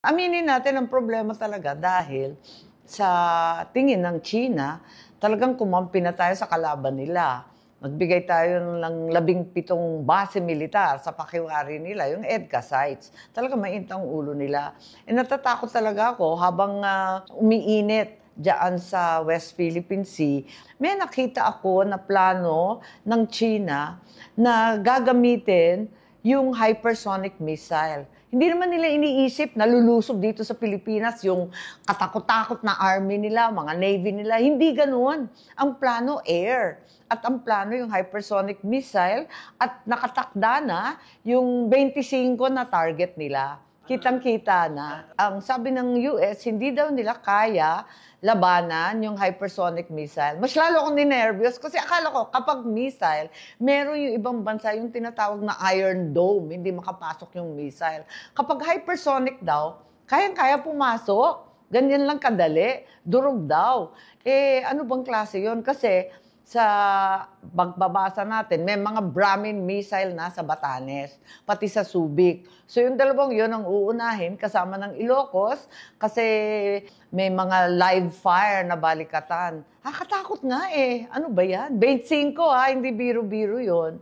Aminin natin ang problema talaga dahil sa tingin ng China, talagang kumampi na tayo sa kalaban nila. Nagbigay tayo ng 17 base militar sa pakiwari nila, yung EDCA sites. Talagang mainit ang ulo nila. Natatakot talaga ako habang umiinit diyan sa West Philippine Sea, may nakita ako na plano ng China na gagamitin yung hypersonic missile. Hindi naman nila iniisip na lulusob dito sa Pilipinas yung katakot-takot na army nila, mga navy nila. Hindi ganoon. Ang plano, air. At ang plano yung hypersonic missile at nakatakda na yung 25 na target nila. Kitang-kita na. Ang sabi ng US, hindi daw nila kaya labanan yung hypersonic missile. Mas lalo akong ninervyos kasi akala ko kapag missile, meron yung ibang bansa yung tinatawag na Iron Dome, hindi makapasok yung missile. Kapag hypersonic daw, kayang-kaya pumasok. Ganyan lang kadali. Durog daw. Ano bang klase yun? Kasi sa pagbabasa natin, may mga Brahmin missile na sa Batanes, pati sa Subic. So yung dalawang yun ang uunahin kasama ng Ilocos kasi may mga live fire na balikatan. Katakot nga eh. Ano ba yan? 25 hindi biro-biro yun.